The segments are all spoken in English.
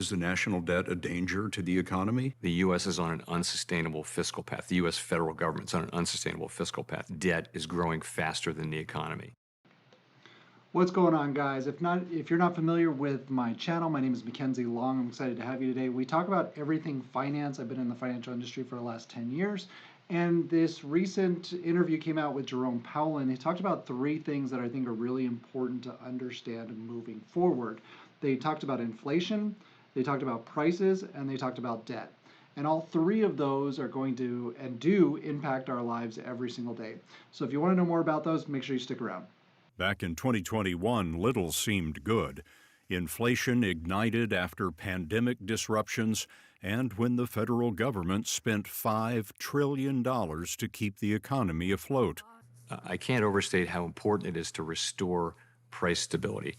Is the national debt a danger to the economy? The U.S. is on an unsustainable fiscal path. The U.S. federal government's on an unsustainable fiscal path. Debt is growing faster than the economy. What's going on, guys? If you're not familiar with my channel, my name is Mckensy Long. I'm excited to have you today. We talk about everything finance. I've been in the financial industry for the last 10 years. And this recent interview came out with Jerome Powell, and he talked about three things that I think are really important to understand moving forward. They talked about inflation, they talked about prices, and they talked about debt. And all three of those are going to and do impact our lives every single day. So if you want to know more about those, make sure you stick around. Back in 2021, little seemed good. Inflation ignited after pandemic disruptions and when the federal government spent $5 trillion to keep the economy afloat. I can't overstate how important it is to restore price stability,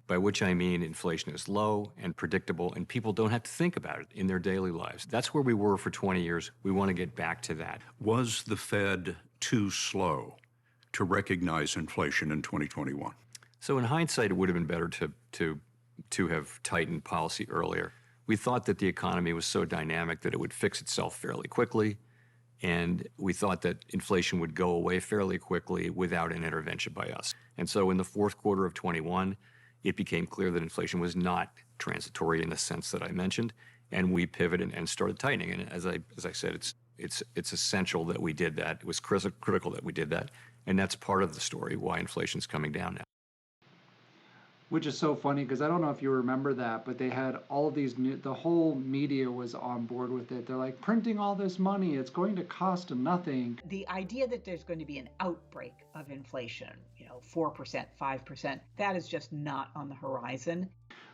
by which I mean inflation is low and predictable, and people don't have to think about it in their daily lives. That's where we were for 20 years. We want to get back to that. Was the Fed too slow to recognize inflation in 2021? So in hindsight, it would have been better to have tightened policy earlier. We thought that the economy was so dynamic that it would fix itself fairly quickly, and we thought that inflation would go away fairly quickly without an intervention by us. And so in the fourth quarter of 21, it became clear that inflation was not transitory in the sense that I mentioned, and we pivoted and started tightening. And as I said, it's essential that we did that. It was critical that we did that, and that's part of the story why inflation's coming down now. Which is so funny because I don't know if you remember that, but they had all of these the whole media was on board with it. They're like, printing all this money, it's going to cost nothing. The idea that there's going to be an outbreak of inflation, 4%, 5%, that is just not on the horizon.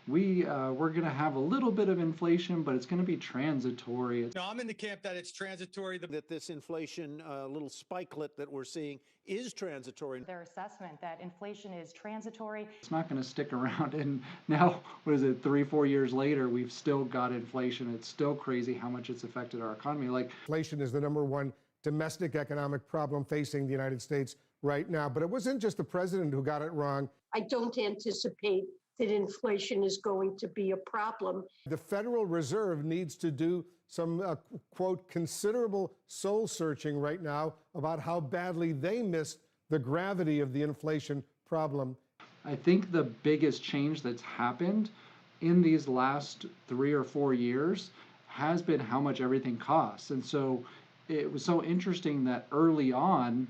We're going to have a little bit of inflation, but it's going to be transitory. No, I'm in the camp that it's transitory. That this inflation little spikelet that we're seeing is transitory. Their assessment that inflation is transitory. It's not going to stick around. And now, 3-4 years later, we've still got inflation. It's still crazy how much it's affected our economy. Inflation is the #1 domestic economic problem facing the United States right now. But it wasn't just the president who got it wrong. I don't anticipate that inflation is going to be a problem. The Federal Reserve needs to do some, quote, considerable soul searching right now about how badly they missed the gravity of the inflation problem. I think the biggest change that's happened in these last 3 or 4 years has been how much everything costs. And so it was so interesting that early on,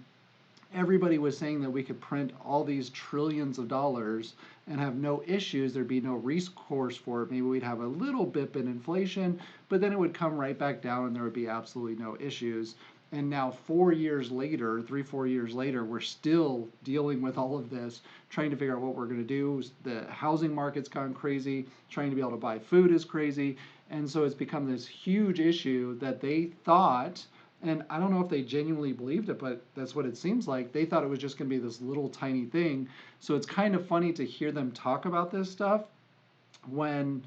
everybody was saying that we could print all these trillions of dollars and have no issues. There'd be no recourse for it. Maybe we'd have a little bit in inflation, but then it would come right back down and there would be absolutely no issues. And now 4 years later, 3-4 years later, we're still dealing with all of this, trying to figure out what we're going to do. The housing market's gone crazy. Trying to be able to buy food is crazy. And so it's become this huge issue that they thought, and I don't know if they genuinely believed it, but that's what it seems like. They thought it was just going to be this little tiny thing. So it's kind of funny to hear them talk about this stuff when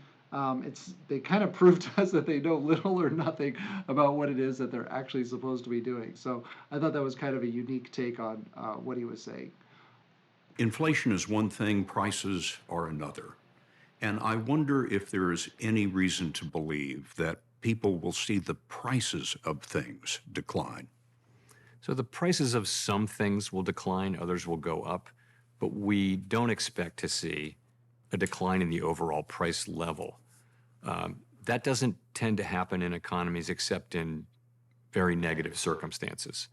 they kind of prove to us that they know little or nothing about what it is that they're actually supposed to be doing. So I thought that was kind of a unique take on what he was saying. Inflation is one thing, prices are another. And I wonder if there is any reason to believe that people will see the prices of things decline. So the prices of some things will decline, others will go up, but we don't expect to see a decline in the overall price level. That doesn't tend to happen in economies except in very negative circumstances.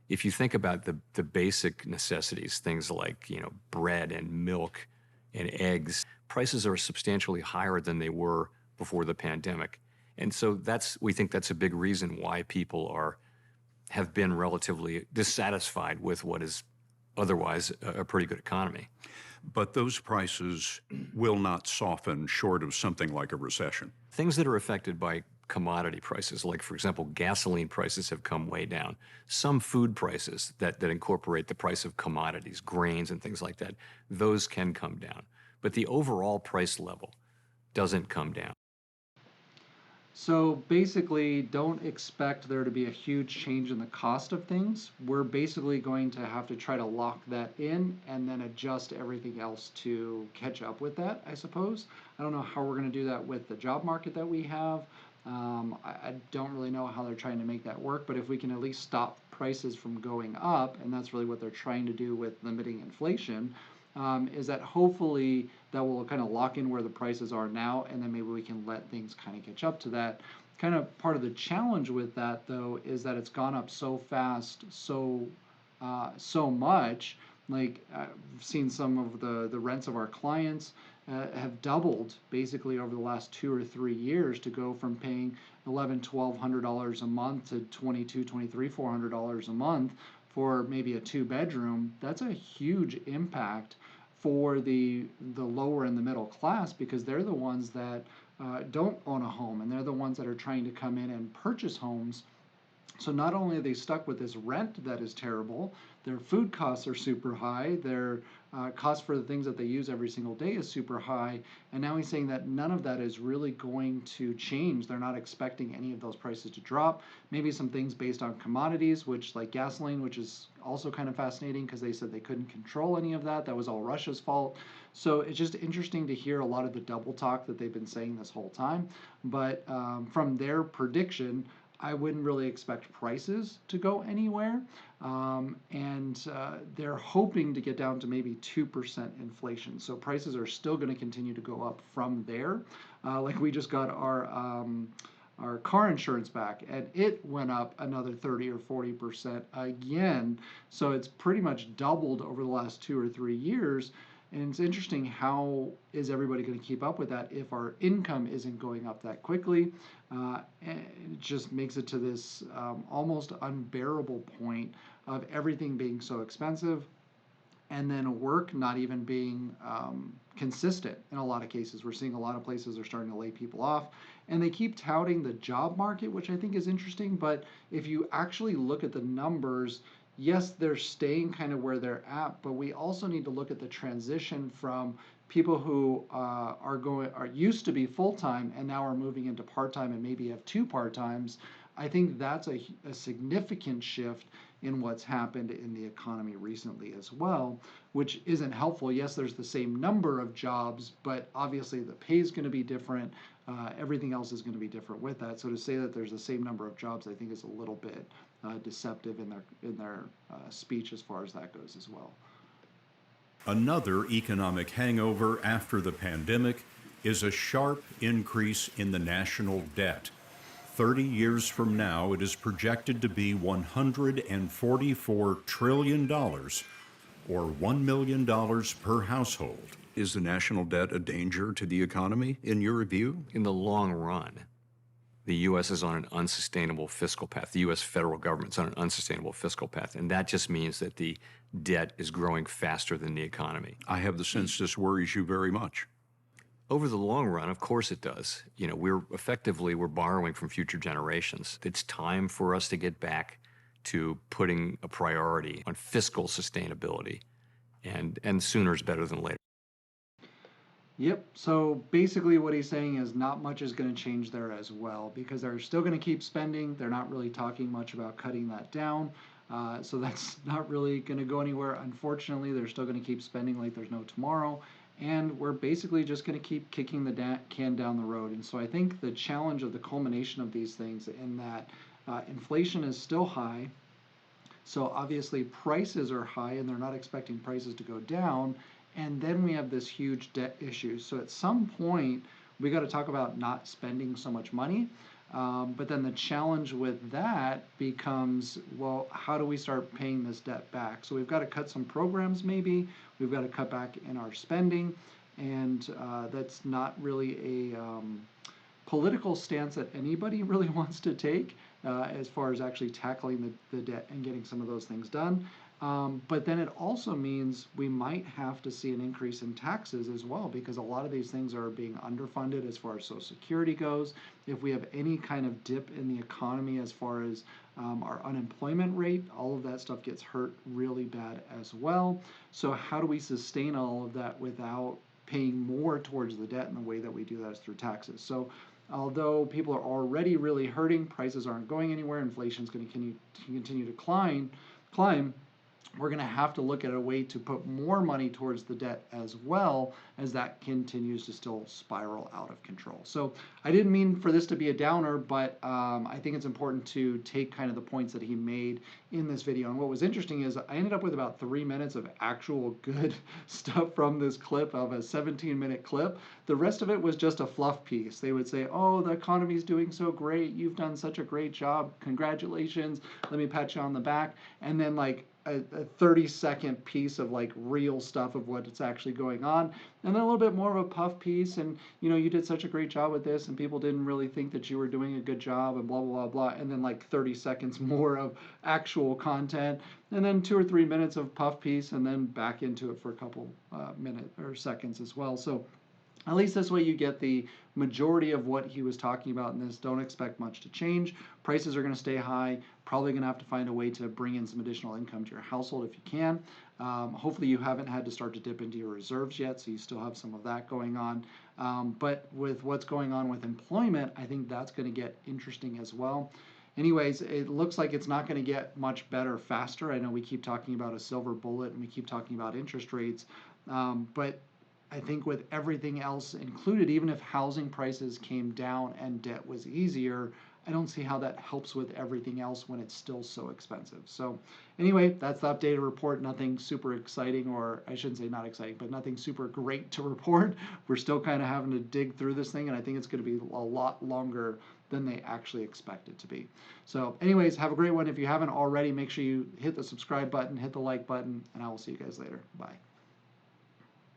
If you think about the basic necessities, things like bread and milk and eggs, prices are substantially higher than they were before the pandemic. And so we think that's a big reason why people have been relatively dissatisfied with what is otherwise a pretty good economy. But those prices will not soften short of something like a recession. Things that are affected by commodity prices, like, for example, gasoline prices have come way down. Some food prices that incorporate the price of commodities, grains and things like that, those can come down. But the overall price level doesn't come down. So basically, don't expect there to be a huge change in the cost of things. We're basically going to have to try to lock that in and then adjust everything else to catch up with that, I suppose. I don't know how we're going to do that with the job market that we have. I don't really know how they're trying to make that work, but if we can at least stop prices from going up, and that's really what they're trying to do with limiting inflation, is that hopefully that will kind of lock in where the prices are now, and then maybe we can let things kind of catch up to that. Kind of part of the challenge with that, though, is that it's gone up so fast, so much. Like I've seen some of the rents of our clients have doubled basically over the last 2 or 3 years to go from paying $1,100-1,200 a month to $2,200, $2,300, $400 a month for maybe a 2 bedroom. That's a huge impact for the lower and the middle class, because they're the ones that don't own a home, and they're the ones that are trying to come in and purchase homes. So not only are they stuck with this rent that is terrible, their food costs are super high, their cost for the things that they use every single day is super high, and now he's saying that none of that is really going to change. They're not expecting any of those prices to drop. Maybe some things based on commodities, which like gasoline, which is also kind of fascinating because they said they couldn't control any of that. That was all Russia's fault. So it's just interesting to hear a lot of the double talk that they've been saying this whole time. But from their prediction, I wouldn't really expect prices to go anywhere. And they're hoping to get down to maybe 2% inflation. So prices are still going to continue to go up from there. Like we just got our car insurance back, and it went up another 30 or 40% again. So it's pretty much doubled over the last 2 or 3 years. And it's interesting, how is everybody going to keep up with that if our income isn't going up that quickly? And it just makes it to this almost unbearable point of everything being so expensive, and then work not even being consistent in a lot of cases. We're seeing a lot of places are starting to lay people off, and they keep touting the job market, which I think is interesting. But if you actually look at the numbers, yes, they're staying kind of where they're at, but we also need to look at the transition from people who are used to be full-time and now are moving into part-time and maybe have 2 part-times. I think that's a significant shift in what's happened in the economy recently as well, which isn't helpful. Yes, there's the same number of jobs, but obviously the pay is going to be different. Everything else is going to be different with that. So to say that there's the same number of jobs, I think is a little bit deceptive in their speech as far as that goes as well. Another economic hangover after the pandemic is a sharp increase in the national debt. 30 years from now, it is projected to be $144 trillion, or $1 million per household. Is the national debt a danger to the economy, in your view? In the long run, the U.S. is on an unsustainable fiscal path. The U.S. federal government's on an unsustainable fiscal path, and that just means that the debt is growing faster than the economy. I have the sense this worries you very much. Over the long run, of course it does. You know, we're borrowing from future generations. It's time for us to get back to putting a priority on fiscal sustainability, and sooner is better than later. Yep. So basically what he's saying is not much is going to change there as well, because they're still going to keep spending. They're not really talking much about cutting that down. So that's not really going to go anywhere. Unfortunately, they're still going to keep spending like there's no tomorrow. And we're basically just going to keep kicking the can down the road. And so I think the challenge of the culmination of these things in that inflation is still high. So obviously prices are high, and they're not expecting prices to go down. And then we have this huge debt issue. So at some point, we got to talk about not spending so much money. But then the challenge with that becomes, well, how do we start paying this debt back? So we've got to cut some programs maybe. We've got to cut back in our spending. And that's not really a political stance that anybody really wants to take as far as actually tackling the debt and getting some of those things done. But then it also means we might have to see an increase in taxes as well, because a lot of these things are being underfunded as far as Social Security goes. If we have any kind of dip in the economy as far as our unemployment rate, all of that stuff gets hurt really bad as well. So how do we sustain all of that without paying more towards the debt? And the way that we do that is through taxes. So although people are already really hurting, prices aren't going anywhere, inflation's going to continue to climb, we're going to have to look at a way to put more money towards the debt as well, as that continues to still spiral out of control. So I didn't mean for this to be a downer, but I think it's important to take kind of the points that he made in this video. And what was interesting is I ended up with about 3 minutes of actual good stuff from this clip, of a 17-minute clip. The rest of it was just a fluff piece. They would say, oh, the economy's doing so great, you've done such a great job, congratulations, let me pat you on the back. And then like a 30-second piece of like real stuff of what's actually going on, and then a little bit more of a puff piece, and you did such a great job with this, and people didn't really think that you were doing a good job, and blah blah blah blah, and then like 30 seconds more of actual content, and then 2 or 3 minutes of puff piece, and then back into it for a couple minutes or seconds as well. So at least this way you get the majority of what he was talking about in this. Don't expect much to change. Prices are going to stay high. Probably going to have to find a way to bring in some additional income to your household if you can. Hopefully you haven't had to start to dip into your reserves yet, so you still have some of that going on. But with what's going on with employment, I think that's going to get interesting as well. Anyways, it looks like it's not going to get much better faster. I know we keep talking about a silver bullet and we keep talking about interest rates, but I think with everything else included, even if housing prices came down and debt was easier, I don't see how that helps with everything else when it's still so expensive. So anyway, that's the updated report. Nothing super exciting, or I shouldn't say not exciting, but nothing super great to report. We're still kind of having to dig through this thing, and I think it's going to be a lot longer than they actually expect it to be. So anyways, have a great one. If you haven't already, make sure you hit the subscribe button, hit the like button, and I will see you guys later. Bye.